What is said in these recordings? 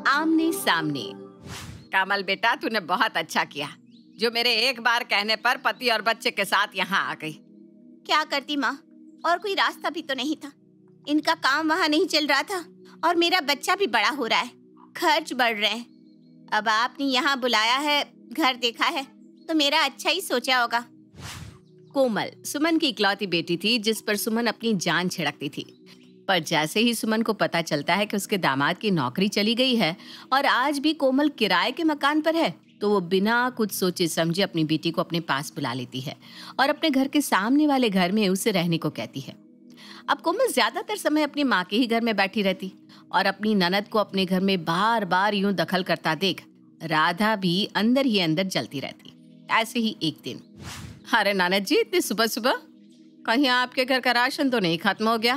आमने सामने। कमल बेटा, तूने बहुत अच्छा किया जो मेरे एक बार कहने पर पति और बच्चे के साथ यहाँ आ गई। क्या करती माँ, और कोई रास्ता भी तो नहीं था। इनका काम वहाँ नहीं चल रहा था और मेरा बच्चा भी बड़ा हो रहा है, खर्च बढ़ रहे हैं। अब आपने यहाँ बुलाया है, घर देखा है तो मेरा अच्छा ही सोचा होगा। कोमल सुमन की इकलौती बेटी थी जिस पर सुमन अपनी जान छिड़कती थी। पर जैसे ही सुमन को पता चलता है कि उसके दामाद की नौकरी चली गई है और आज भी कोमल किराए के मकान पर है, तो वो बिना कुछ सोचे समझे अपनी बेटी को अपने पास बुला लेती है और अपने घर के सामने वाले घर में उसे रहने को कहती है। अब कोमल ज्यादातर समय अपनी माँ के ही घर में बैठी रहती और अपनी ननद को अपने घर में बार बार यूं दखल करता देख राधा भी अंदर ही अंदर जलती रहती। ऐसे ही एक दिन, अरे ननद जी, इतनी सुबह सुबह कहीं आपके घर का राशन तो नहीं खत्म हो गया?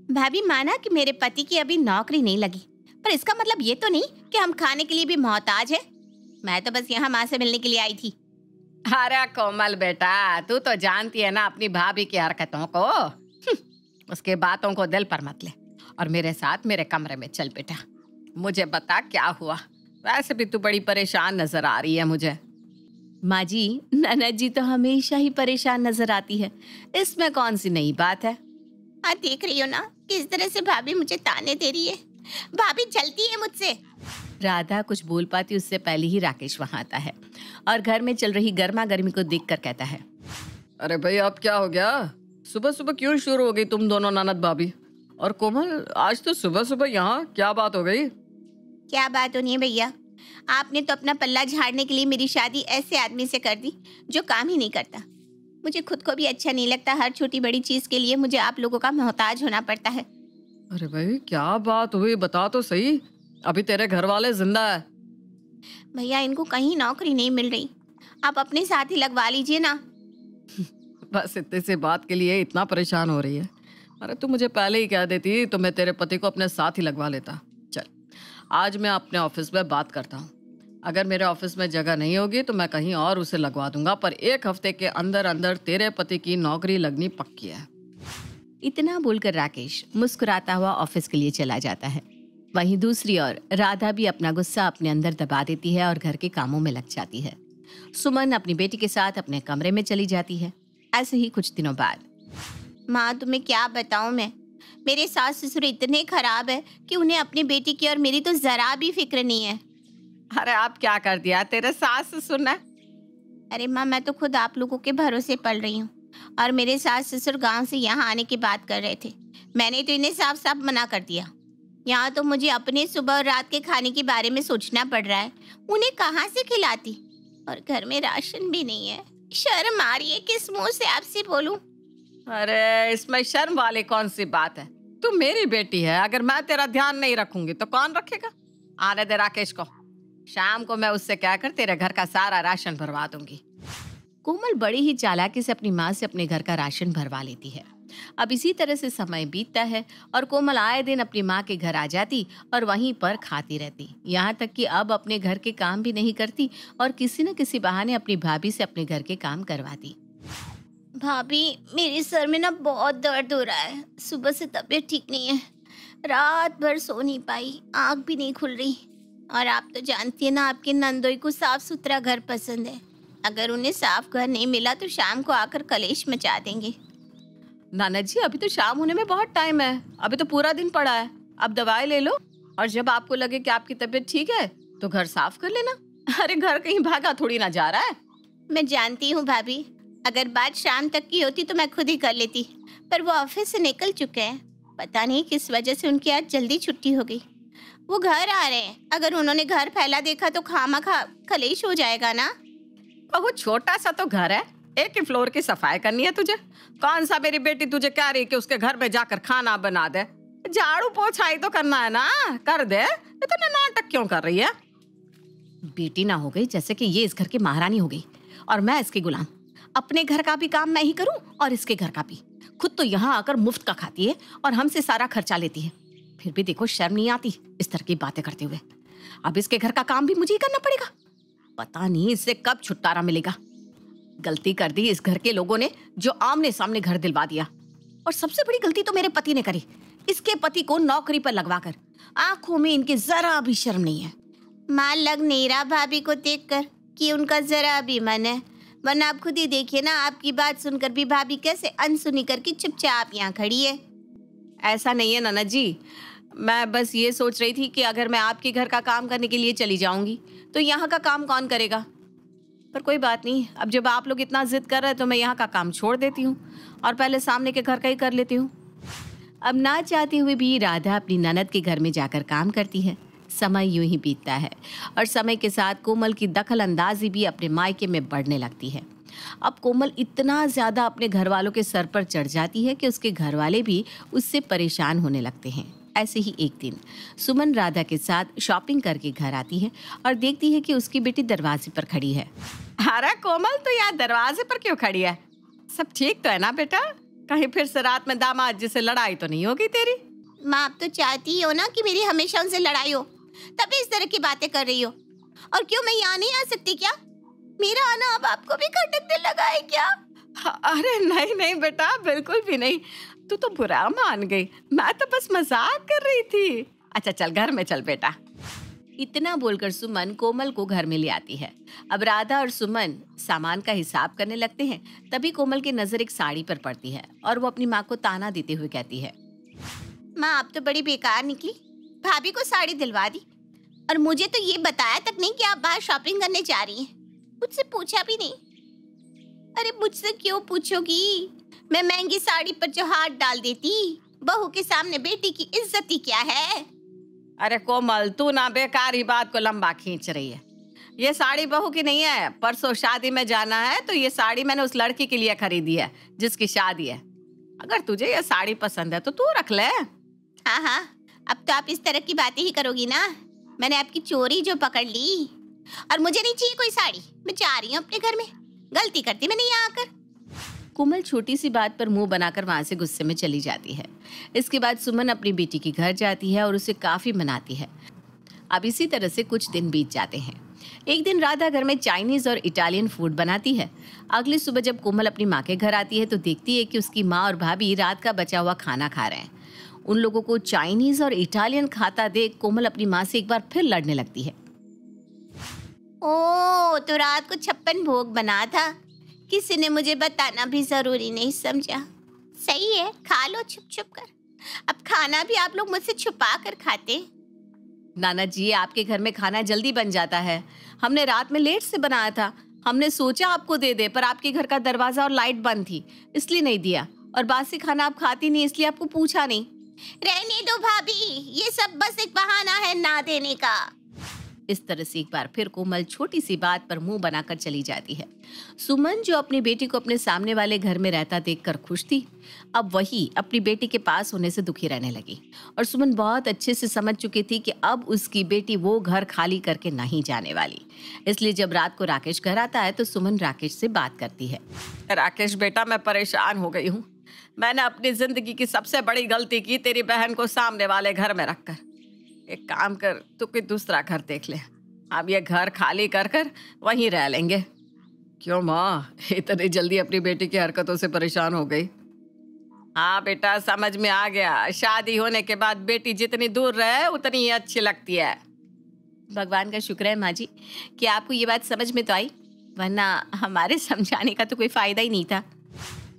भाभी, माना कि मेरे पति की अभी नौकरी नहीं लगी, पर इसका मतलब ये तो नहीं कि हम खाने के लिए भी मोहताज है। मैं तो बस यहाँ माँ से मिलने के लिए आई थी। अरे कोमल बेटा, तू तो जानती है ना अपनी भाभी की हरकतों को। उसके बातों को दिल पर मत ले और मेरे साथ मेरे कमरे में चल बेटा। मुझे बता क्या हुआ। वैसे भी तू बड़ी परेशान नजर आ रही है मुझे। माँ जी, ननद जी तो हमेशा ही परेशान नजर आती है, इसमें कौन सी नई बात है? हाँ, देख रही हो ना किस तरह से भाभी मुझे ताने दे रही है। भाभी जलती है मुझसे। राधा कुछ बोल पाती उससे पहले ही राकेश वहां आता है और घर में चल रही गर्मा गर्मी को देखकर कहता है, अरे भाई, अब क्या हो गया? सुबह सुबह क्यों शुरू हो गई तुम दोनों ननद भाभी? और कोमल, आज तो सुबह सुबह यहाँ क्या बात हो गई? क्या बात होनी है भैया, आपने तो अपना पल्ला झाड़ने के लिए मेरी शादी ऐसे आदमी से कर दी जो काम ही नहीं करता। मुझे खुद को भी अच्छा नहीं लगता, हर छोटी बड़ी चीज के लिए मुझे आप लोगों का मोहताज होना पड़ता है। अरे भाई, क्या बात हुई, बता तो सही। अभी तेरे घर वाले जिंदा है? भैया, इनको कहीं नौकरी नहीं मिल रही, आप अपने साथ ही लगवा लीजिए ना। बस इतने से बात के लिए इतना परेशान हो रही है? अरे तू मुझे पहले ही कह देती तो मैं तेरे पति को अपने साथ ही लगवा लेता। चल, आज मैं अपने ऑफिस में बात करता हूँ। अगर मेरे ऑफिस में जगह नहीं होगी तो मैं कहीं और उसे लगवा दूंगा, पर 1 हफ्ते के अंदर अंदर तेरे पति की नौकरी लगनी पक्की है। इतना बोलकर राकेश मुस्कुराता हुआ ऑफिस के लिए चला जाता है। वहीं दूसरी ओर राधा भी अपना गुस्सा अपने अंदर दबा देती है और घर के कामों में लग जाती है। सुमन अपनी बेटी के साथ अपने कमरे में चली जाती है। ऐसे ही कुछ दिनों बाद, माँ, तुम्हें क्या बताऊं मैं, मेरे सास ससुर इतने खराब है कि उन्हें अपनी बेटी की और मेरी तो जरा भी फिक्र नहीं है। अरे आप क्या कर दिया तेरे सास ससुर ने? अरे माँ, मैं तो खुद आप लोगों के भरोसे पल रही हूँ और मेरे सास ससुर गांव से यहाँ आने की बात कर रहे थे। मैंने तो इन्हें साफ साफ मना कर दिया। यहाँ तो मुझे अपने सुबह और रात के खाने के बारे में सोचना पड़ रहा है, उन्हें कहाँ से खिलाती, और घर में राशन भी नहीं है। शर्म आ रही है, किस मुंह से आपसे बोलूं। अरे इसमें शर्म वाली कौन सी बात है? तू मेरी बेटी है, अगर मैं तेरा ध्यान नहीं रखूंगी तो कौन रखेगा? आने दे राकेश को, शाम को मैं उससे कहकर तेरे घर का सारा राशन भरवा दूंगी। कोमल बड़ी ही चालाकी से अपनी माँ से अपने घर का राशन भरवा लेती है। अब इसी तरह से समय बीतता है और कोमल आए दिन अपनी माँ के घर आ जाती और वहीं पर खाती रहती। यहाँ तक कि अब अपने घर के काम भी नहीं करती और किसी न किसी बहाने अपनी भाभी से अपने घर के काम करवाती। भाभी, मेरे सर में ना बहुत दर्द हो रहा है, सुबह से तबीयत ठीक नहीं है, रात भर सो नहीं पाई, आँख भी नहीं खुल रही। और आप तो जानती है ना, आपके नंदोई को साफ सुथरा घर पसंद है। अगर उन्हें साफ घर नहीं मिला तो शाम को आकर कलेश मचा देंगे। नाना जी, अभी तो शाम होने में बहुत टाइम है, अभी तो पूरा दिन पड़ा है। अब दवाई ले लो और जब आपको लगे कि आपकी तबीयत ठीक है तो घर साफ कर लेना। अरे घर कहीं भागा थोड़ी ना जा रहा है। मैं जानती हूँ भाभी, अगर बात शाम तक की होती तो मैं खुद ही कर लेती, पर वो ऑफिस से निकल चुके हैं। पता नहीं किस वजह से उनकी आज जल्दी छुट्टी हो गई। वो घर आ रहे हैं, अगर उन्होंने घर फैला देखा तो खामखा कलेश हो जाएगा ना। बहुत छोटा सा तो घर है, 1 ही फ्लोर की सफाई करनी है तुझे। कौन सा मेरी बेटी तुझे कह रही कि उसके घर में जाकर खाना बना दे? झाड़ू पोछा ही तो करना है ना, कर दे। इतना नाटक क्यों कर रही है? बेटी ना हो गई जैसे कि ये इस घर की महारानी हो गई और मैं इसकी गुलाम। अपने घर का भी काम मैं ही करूं और इसके घर का भी। खुद तो यहाँ आकर मुफ्त का खाती है और हमसे सारा खर्चा लेती है, फिर भी देखो शर्म नहीं आती इस तरह की बातें करते हुए। अब इसके घर का काम भी मुझे ही करना पड़ेगा। पता नहीं इससे कब छुटकारा मिलेगा। गलती कर दी इस घर के लोगों ने जो आमने सामने घर दिलवा दिया, और सबसे बड़ी गलती तो मेरे पति ने करी इसके पति को नौकरी पर लगवाकर। आंखों में इनके जरा भी शर्म नहीं है। माँ, लग नहीं रहा भाभी को देखकर कि उनका जरा भी मन है, वरना आप खुद ही देखिए ना, आपकी बात सुनकर भी भाभी कैसे अनसुनी करके चुपचाप यहाँ खड़ी है। ऐसा नहीं है ननद जी, मैं बस ये सोच रही थी कि अगर मैं आपके घर का काम करने के लिए चली जाऊंगी तो यहाँ का काम कौन करेगा। पर कोई बात नहीं, अब जब आप लोग इतना जिद कर रहे हैं तो मैं यहाँ का काम छोड़ देती हूँ और पहले सामने के घर का ही कर लेती हूँ। अब ना चाहते हुए भी राधा अपनी ननद के घर में जाकर काम करती है। समय यूं ही बीतता है और समय के साथ कोमल की दखल अंदाजी भी अपने मायके में बढ़ने लगती है। अब कोमल इतना ज़्यादा अपने घर वालों के सर पर चढ़ जाती है कि उसके घर वाले भी उससे परेशान होने लगते हैं। ऐसे ही एक दिन सुमन राधा के साथ शॉपिंग करके घर आती है और देखती है कि उसकी बेटी दरवाजे पर खड़ी है। अरे कोमल, तो यहाँ दरवाजे पर क्यों खड़ी है? सब ठीक तो है ना बेटा? कहीं फिर से रात में दामाद जी से लड़ाई तो नहीं होगी तेरी? माँ, आप तो चाहती हो ना कि मेरी हमेशा उनसे लड़ाई हो, तभी इस तरह की बातें कर रही हो। और क्यों, मैं यहाँ नहीं आ सकती क्या? मेरा आना अब आपको भी खटकने लगा है क्या? अरे नहीं नहीं बेटा, बिल्कुल भी नहीं। तू तो बुरा मान गई, मैं तो बस मजाक कर रही थी। अच्छा चल, घर में चल बेटा। इतना बोलकर सुमन कोमल को घर में ले आती है। अब राधा और सुमन सामान का हिसाब करने लगते हैं। तभी कोमल की नजर एक साड़ी पर पड़ती है और वो अपनी माँ को ताना देते हुए कहती है, माँ, आप तो बड़ी बेकार निकली। भाभी को साड़ी दिलवा दी और मुझे तो ये बताया तक नहीं कि आप बाहर शॉपिंग करने जा रही हैं। मुझसे पूछा भी नहीं। अरे मुझसे क्यों पूछोगी? मैं महंगी साड़ी पर जो हाथ डाल देती, बहू के सामने बेटी की इज्जत ही क्या है? अरे कोमल, तू ना बेकार ही बात को लंबा खींच रही है। ये साड़ी बहू की नहीं है। परसों शादी में जाना है तो ये साड़ी मैंने उस लड़की के लिए खरीदी है जिसकी शादी है। अगर तुझे ये साड़ी पसंद है तो तू रख ले। हाँ हाँ, अब तो आप इस तरह की बातें ही करोगी ना। मैंने आपकी चोरी जो पकड़ ली, और मुझे नहीं चाहिए कोई साड़ी। मैं जा रही हूँ अपने घर में। गलती करती मैंने यहाँ आकर। कोमल छोटी सी बात पर मुंह बनाकर वहां से गुस्से में चली जाती है। इसके बाद सुमन अपनी बेटी के घर जाती है और उसे काफी मनाती है। अब इसी तरह से कुछ दिन बीत जाते हैं। एक दिन राधा घर में चाइनीज और इटालियन फूड बनाती है। अगली सुबह जब कोमल अपनी माँ के घर आती है तो देखती है कि उसकी माँ और भाभी रात का बचा हुआ खाना खा रहे हैं। उन लोगों को चाइनीज और इटालियन खाता देख कोमल अपनी माँ से एक बार फिर लड़ने लगती है। ओ, तो रात को 56 भोग बना था। किसी ने मुझे बताना भी जरूरी नहीं समझा। सही है, खा लो छुप छुप कर। अब खाना भी आप लोग मुझसे छुपा कर खाते। नाना जी, आपके घर में खाना जल्दी बन जाता है। हमने रात में लेट से बनाया था। हमने सोचा आपको दे दे, पर आपके घर का दरवाजा और लाइट बंद थी, इसलिए नहीं दिया। और बासी खाना आप खाती नहीं, इसलिए आपको पूछा नहीं। रहने दो भाभी, ये सब बस एक बहाना है ना देने का। इस तरह से एक बार फिर कोमल छोटी सी बात पर मुंह बनाकर चली जाती है। सुमन, जो अपनी बेटी को अपने सामने वाले घर में रहता देखकर खुश थी, अब वही अपनी बेटी के पास होने से दुखी रहने लगी। और सुमन बहुत अच्छे से समझ चुकी थी कि अब उसकी बेटी वो घर खाली करके नहीं जाने वाली। इसलिए जब रात को राकेश घर आता है तो सुमन राकेश से बात करती है। राकेश बेटा, मैं परेशान हो गई हूँ। मैंने अपनी जिंदगी की सबसे बड़ी गलती की, तेरी बहन को सामने वाले घर में रखकर। एक काम कर, तू कोई दूसरा घर देख ले। अब ये घर खाली कर कर वहीं रह लेंगे। क्यों माँ, इतनी जल्दी अपनी बेटी की हरकतों से परेशान हो गई? हाँ बेटा, समझ में आ गया। शादी होने के बाद बेटी जितनी दूर रहे उतनी ही अच्छी लगती है। भगवान का शुक्र है माँ जी कि आपको ये बात समझ में तो आई, वरना हमारे समझाने का तो कोई फायदा ही नहीं था।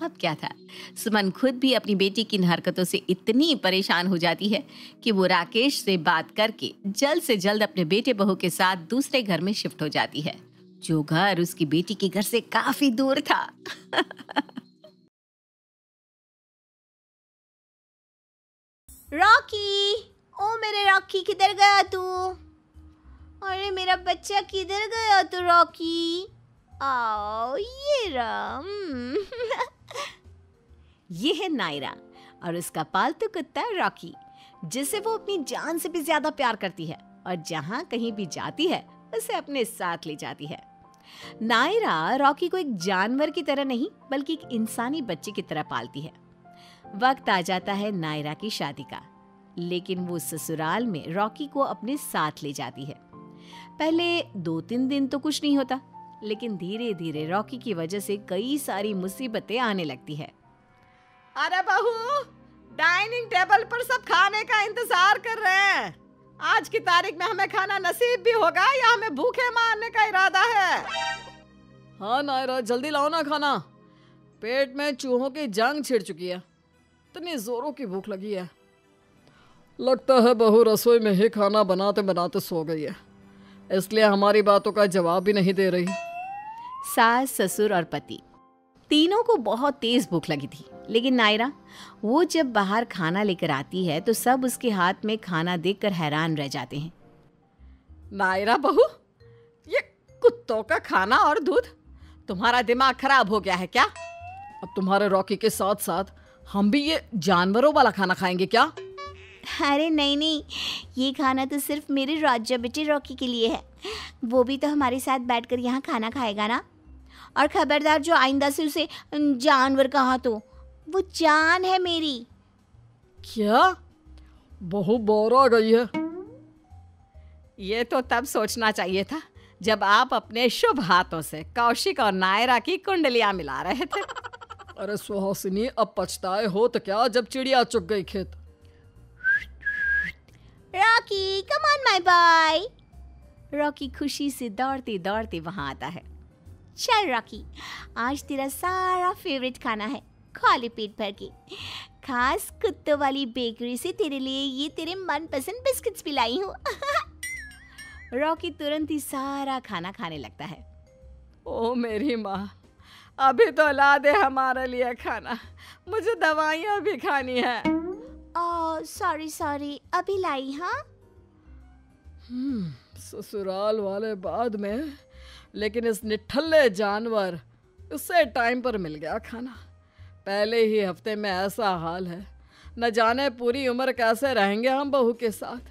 अब क्या था, सुमन खुद भी अपनी बेटी की इन हरकतों से इतनी परेशान हो जाती है कि वो राकेश से बात करके जल्द से जल्द अपने बेटे बहू के साथ दूसरे घर में शिफ्ट हो जाती है, जो घर उसकी बेटी के घर से काफी दूर था। रॉकी, ओ मेरे रॉकी, किधर गया तू? अरे मेरा बच्चा किधर गया तू रॉकी? आओ, ये राम। ये है नायरा और उसका पालतू कुत्ता रॉकी, जिसे वो अपनी जान से भी ज्यादा प्यार करती है और जहां कहीं भी जाती है उसे अपने साथ ले जाती है। नायरा रॉकी को एक जानवर की तरह नहीं बल्कि एक इंसानी बच्चे की तरह पालती है। वक्त आ जाता है नायरा की शादी का, लेकिन वो ससुराल में रॉकी को अपने साथ ले जाती है। पहले 2-3 दिन तो कुछ नहीं होता, लेकिन धीरे धीरे रॉकी की वजह से कई सारी मुसीबतें आने लगती है। अरे बहू, डाइनिंग टेबल पर सब खाने का इंतजार कर रहे हैं। आज की तारीख में हमें खाना नसीब भी होगा या हमें भूखे मारने का इरादा है? हाँ नायरा, जल्दी लाओ ना खाना। पेट में चूहों की जंग छिड़ चुकी है, इतनी जोरों की भूख लगी है। लगता है बहू रसोई में ही खाना बनाते बनाते सो गई है, इसलिए हमारी बातों का जवाब भी नहीं दे रही। सास, ससुर और पति तीनों को बहुत तेज भूख लगी थी, लेकिन नायरा वो जब बाहर खाना लेकर आती है तो सब उसके हाथ में खाना देखकर हैरान रह जाते हैं। नायरा बहू, ये कुत्तों का खाना और दूध, तुम्हारा दिमाग खराब हो गया है क्या? अब तुम्हारे रॉकी के साथ साथ हम भी ये जानवरों वाला खाना खाएंगे क्या? अरे नहीं नहीं, ये खाना तो सिर्फ मेरे राजा बेटे रॉकी के लिए है। वो भी तो हमारे साथ बैठकर यहाँ खाना खाएगा ना। और खबरदार, जो आइंदा से उसे जानवर कहा तो वो जान है मेरी। क्या? बहू बोर आ गई है। ये तो तब सोचना चाहिए था जब आप अपने शुभ हाथों से कौशिक और नायरा की कुंडलियां मिला रहे थे। अरे सुहासिनी, अब पछताए हो तो क्या जब चिड़िया चुग गई खेत। Rocky, come on my boy. Rocky खुशी से दौड़ते दौड़ते वहां आता है। चल रॉकी, आज तेरा सारा फेवरेट खाना है, खा ले पेट भर के। खास कुत्तों वाली बेकरी से तेरे लिए ये तेरे मनपसंद बिस्किट्स भी लाई हूँ। रॉकी तुरंत ही सारा खाना खाने लगता है। ओ मेरी माँ, अभी तो ला दे हमारे लिए खाना, मुझे दवाइयाँ भी खानी है। सॉरी सॉरी, अभी लाई। हाँ, ससुराल वाले बाद में, लेकिन इस निठल्ले जानवर, उससे टाइम पर मिल गया खाना। पहले ही हफ्ते में ऐसा हाल है, न जाने पूरी उम्र कैसे रहेंगे हम बहू के साथ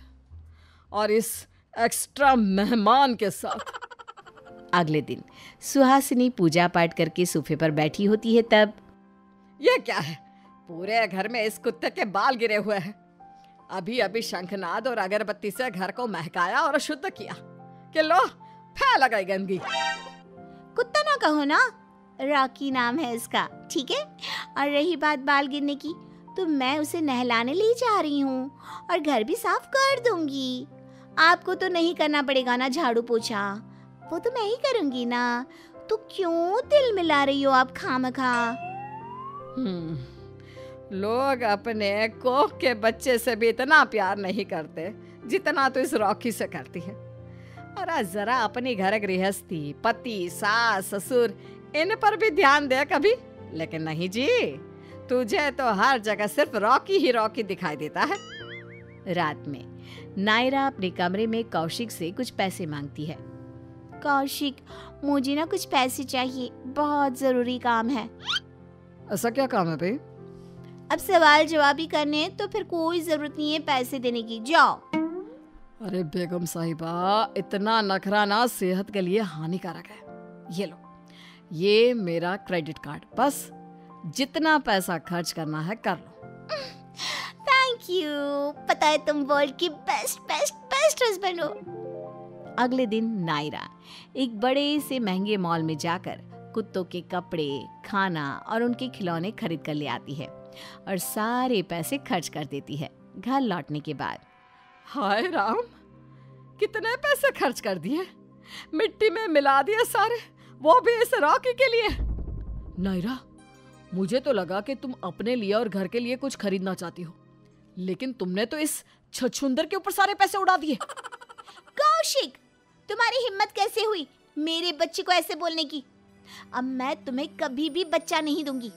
और इस एक्स्ट्रा मेहमान के साथ। अगले दिन सुहासिनी पूजा पाठ करके सोफे पर बैठी होती है, तब ये क्या है? पूरे घर में इस कुत्ते के बाल गिरे हुए हैं। अभी अभी शंखनाद और अगरबत्ती से घर को महकाया और शुद्ध किया कि लो फैल गई गंदगी। कुत्ता ना कहो ना, रॉकी नाम है इसका, ठीक है? और रही बात बाल गिरने की, तो मैं उसे नहलाने ले जा रही हूँ और घर भी साफ कर दूंगी। आपको तो नहीं करना पड़ेगा ना झाड़ू पोछा, वो तो मैं ही करूंगी ना। तो क्यों दिल मिला रही हो आप खामखा? लोग अपने कोख के बच्चे से भी इतना प्यार नहीं करते जितना तो इस रॉकी से करती है। अरे जरा अपनी घर गृहस्थी, पति, सास, ससुर, इन पर भी ध्यान दे कभी। लेकिन नहीं जी, तुझे तो हर जगह सिर्फ रॉकी ही रॉकी दिखाई देता है। रात में नायरा अपने कमरे में कौशिक से कुछ पैसे मांगती है। कौशिक, मुझे ना कुछ पैसे चाहिए, बहुत जरूरी काम है। ऐसा क्या काम है भाई? अब सवाल जवाब ही करने हैं तो फिर कोई जरूरत नहीं है पैसे देने की, जाओ। अरे बेगम साहिबा, इतना नखरा ना सेहत के लिए हानिकारक है। ये लो, ये मेरा क्रेडिट कार्ड, बस जितना पैसा खर्च करना है कर लो। थैंक यू, पता है तुम वर्ल्ड की बेस्ट बेस्ट बेस्ट हस्बैंड हो। अगले दिन नायरा एक बड़े से महंगे मॉल में जाकर कुत्तों के कपड़े, खाना और उनके खिलौने खरीद कर ले आती है और सारे पैसे खर्च कर देती है। घर लौटने के बाद हाय राम, कितने पैसे खर्च कर दिए, मिट्टी में मिला दिए सारे, वो भी इस रॉकी के लिए। नायरा, मुझे तो लगा कि तुम अपने लिए और घर के लिए कुछ खरीदना चाहती हो, लेकिन तुमने तो इस छछूंदर के ऊपर सारे पैसे उड़ा दिए। कौशिक, तुम्हारी हिम्मत कैसे हुई मेरे बच्चे को ऐसे बोलने की? अब मैं तुम्हें कभी भी बच्चा नहीं दूंगी।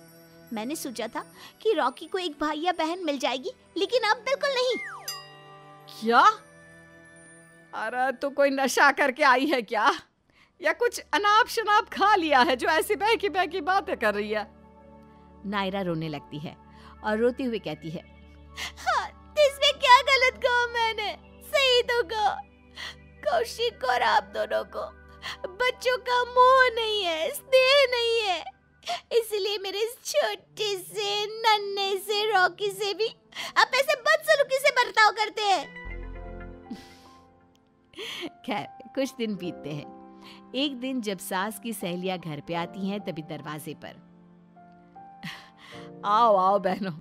मैंने सोचा था कि रॉकी को एक भाई या बहन मिल जाएगी, लेकिन अब बिल्कुल नहीं। क्या? अरे तू कोई नशा करके आई है क्या, या कुछ अनाप शनाप खा लिया है जो ऐसी बहकी बहकी बातें कर रही है? नायरा रोने लगती है और रोते हुए कहती है, हाँ, इसमें क्या गलत कहा मैंने? सही तो कहा। कौशिक और आप दोनों को बच्चों का मोह नहीं है, स्नेह नहीं है, इसलिए मेरे इस छोटे से नन्हे से रॉकी से भी आप ऐसे बदसलूकी से बर्ताव करते हैं। खैर, कुछ दिन बीतते हैं। एक दिन जब सास की सहेलियां घर पे आती हैं, तभी दरवाजे पर, आओ आओ बहनों,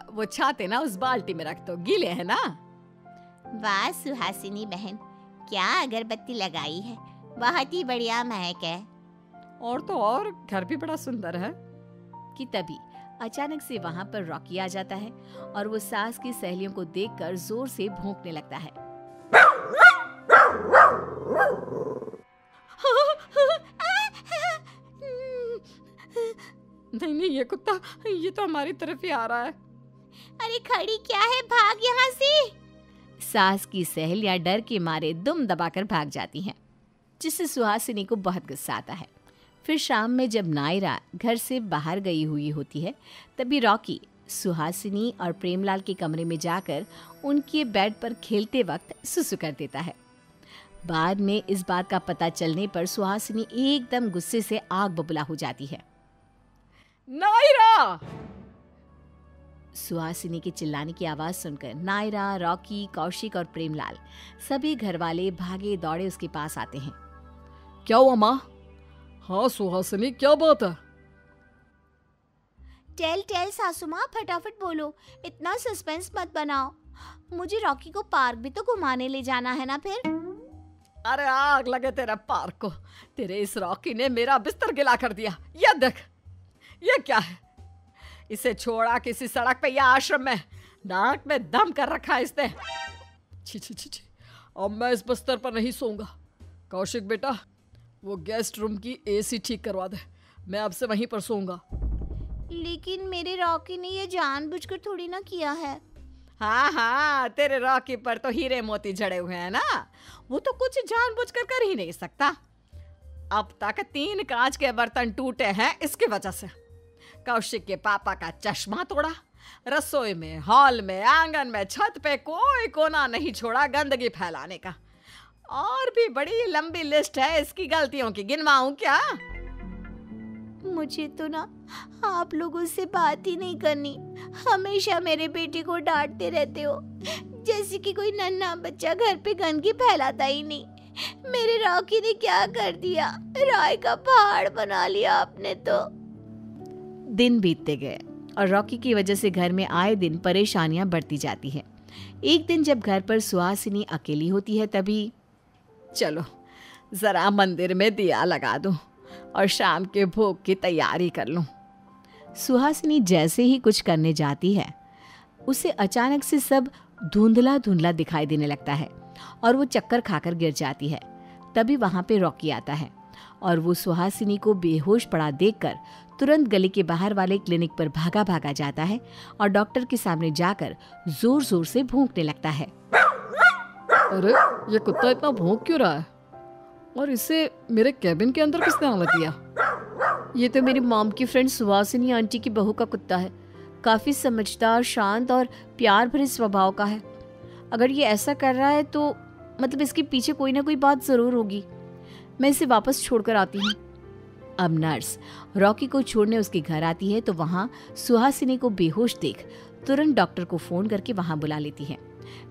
वो छाते ना उस बाल्टी में रख दो, गीले है ना। वाह सुहासिनी बहन, क्या अगरबत्ती लगाई है, बहुत ही बढ़िया महक है। और तो और घर भी बड़ा सुंदर है। कि तभी अचानक से वहां पर रॉकी आ जाता है और वो सास की सहेलियों को देखकर जोर से भौंकने लगता है। नहीं, ये कुत्ता ये तो हमारी तरफ ही आ रहा है। अरे खड़ी क्या है, भाग यहाँ से। सास की सहेलियां डर के मारे दुम दबाकर भाग जाती हैं, जिससे सुहासिनी को बहुत गुस्सा आता है। फिर शाम में जब नायरा घर से बाहर गई हुई होती है, तभी रॉकी सुहासिनी और प्रेमलाल के कमरे में जाकर उनके बेड पर खेलते वक्त सुसु कर देता है। बाद में इस बात का पता चलने पर सुहासिनी एकदम गुस्से से आग बबूला हो जाती है। नायरा! सुहासिनी के चिल्लाने की आवाज सुनकर नायरा, रॉकी, कौशिक और प्रेमलाल सभी घरवाले भागे दौड़े उसके पास आते हैं। क्या हुआ माँ? हाँ सुहासिनी, क्या बात है? टेल सासू माँ, फटाफट बोलो, इतना सस्पेंस मत बनाओ। मुझे रॉकी को पार्क भी तो घुमाने ले जाना है ना फिर। अरे आग लगे तेरे पार्क को, तेरे इस रॉकी ने मेरा बिस्तर गिला कर दिया। ये देख, ये क्या है? इसे छोड़ा किसी सड़क पे या आश्रम में, नाक में दम कर रखा है इसने। छी छी छी छी, अब मैं इस बिस्तर पर नहीं सोऊंगा। कौशिक बेटा, वो गेस्ट रूम की एसी ठीक करवा दे, मैं अब से वहीं पर सोऊंगा। लेकिन मेरे रॉकी ने ये जानबूझकर थोड़ी ना किया है। हाँ, तेरे रॉकी पर तो हीरे मोती जड़े हुए हैं ना, वो तो कुछ जानबूझकर कर ही नहीं सकता। अब तक 3 कांच के बर्तन टूटे हैं इसकी वजह से। कौशिक के पापा का चश्मा तोड़ा, रसोई में, हॉल में, आंगन में, छत पे कोई कोना नहीं छोड़ा गंदगी फैलाने का। और भी बड़ी लंबी लिस्ट है इसकी गलतियों की, गिनवाऊं क्या? मुझे तो ना आप लोगों से बात ही नहीं करनी। हमेशा मेरे बेटे को डांटते रहते हो, जैसे कि कोई नन्हा बच्चा घर पे गंदगी फैलाता ही नहीं। मेरे रॉकी ने क्या कर दिया, राय का पहाड़ बना लिया आपने तो। दिन बीतते गए और रॉकी की वजह से घर में आए दिन परेशानियां बढ़ती जाती हैं। एक दिन जब घर पर सुहासिनी अकेली होती है, तभी चलो जरा मंदिर में दिया लगा दूं और शाम के भोग की तैयारी कर लूं। सुहासिनी जैसे ही कुछ करने जाती है, उसे अचानक से सब धुंधला धुंधला दिखाई देने लगता है और वो चक्कर खाकर गिर जाती है। तभी वहां पे रॉकी आता है और वो सुहासिनी को बेहोश पड़ा देखकर तुरंत गली के बाहर वाले क्लिनिक पर भागा भागा जाता है और डॉक्टर के सामने जाकर जोर जोर से भौंकने लगता है। अरे ये कुत्ता इतना भौंक क्यों रहा है? और इसे मेरे कैबिन के अंदर किसने आने दिया? ये तो मेरी मॉम की फ्रेंड सुहासिनी आंटी की बहू का कुत्ता है। काफी समझदार, शांत और प्यार भरे स्वभाव का है। अगर ये ऐसा कर रहा है तो मतलब इसके पीछे कोई ना कोई बात जरूर होगी। मैं इसे वापस छोड़कर आती हूँ। अब नर्स रॉकी को छोड़ने उसके घर आती है तो वहाँ सुहासिनी को बेहोश देख तुरंत डॉक्टर को फोन करके वहाँ बुला लेती है,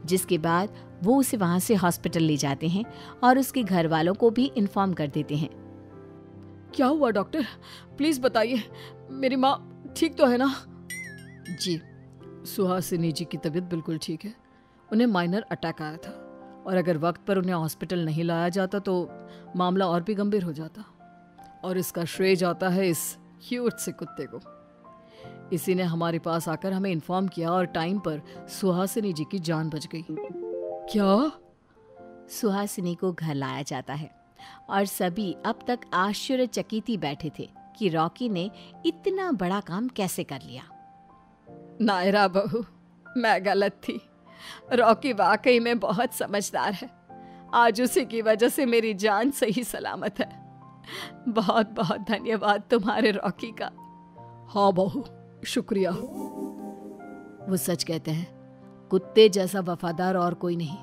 जिसके बाद वो उसे वहाँ से हॉस्पिटल ले जाते हैं और उसके घर वालों को भी इन्फॉर्म कर देते हैं। क्या हुआ डॉक्टर, प्लीज बताइए, मेरी माँ ठीक तो है ना? जी, सुहासिनी जी की तबीयत बिल्कुल ठीक है। उन्हें माइनर अटैक आया था और अगर वक्त पर उन्हें हॉस्पिटल नहीं लाया जाता तो मामला और भी गंभीर हो जाता, और इसका श्रेय जाता है इस क्यूट से कुत्ते को। इसी ने हमारे पास आकर हमें इन्फॉर्म किया और टाइम पर सुहासिनी जी की जान बच गई। क्या? सुहासिनी को घर लाया जाता है और सभी अब तक आश्चर्यचकित ही बैठे थे कि रॉकी ने इतना बड़ा काम कैसे कर लिया। नायरा बहू, मैं गलत थी। रॉकी वाकई में बहुत समझदार है। आज उसी की वजह से मेरी जान सही सलामत है। बहुत बहुत धन्यवाद तुम्हारे रॉकी का। हाँ बहू, शुक्रिया। वो सच कहते हैं, कुत्ते जैसा वफादार और कोई नहीं।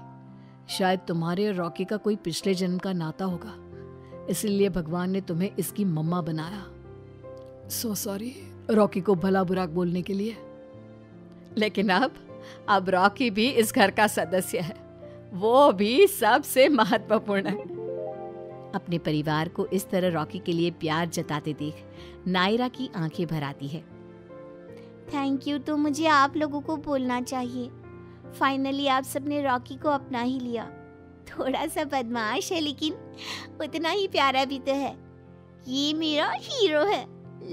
शायद तुम्हारे और रॉकी का कोई पिछले जन्म का नाता होगा, इसलिए भगवान ने तुम्हें इसकी मम्मा बनाया। सो सॉरी रॉकी को भला बुरा बोलने के लिए। लेकिन अब रॉकी भी इस घर का सदस्य है, वो भी सबसे महत्वपूर्ण है। अपने परिवार को इस तरह रॉकी के लिए प्यार जताते देख नायरा की आंखें भर आती है। थैंक यू तो मुझे आप लोगों को बोलना चाहिए। फाइनली आप सबने रॉकी को अपना ही लिया। थोड़ा सा बदमाश है लेकिन उतना ही प्यारा भी तो है। ये मेरा हीरो है।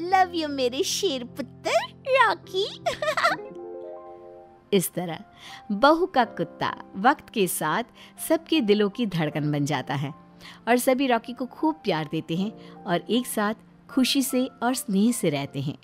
लव यू मेरे शेर पुत्र रॉकी। इस तरह बहू का कुत्ता वक्त के साथ सबके दिलों की धड़कन बन जाता है और सभी रॉकी को खूब प्यार देते हैं और एक साथ खुशी से और स्नेह से रहते हैं।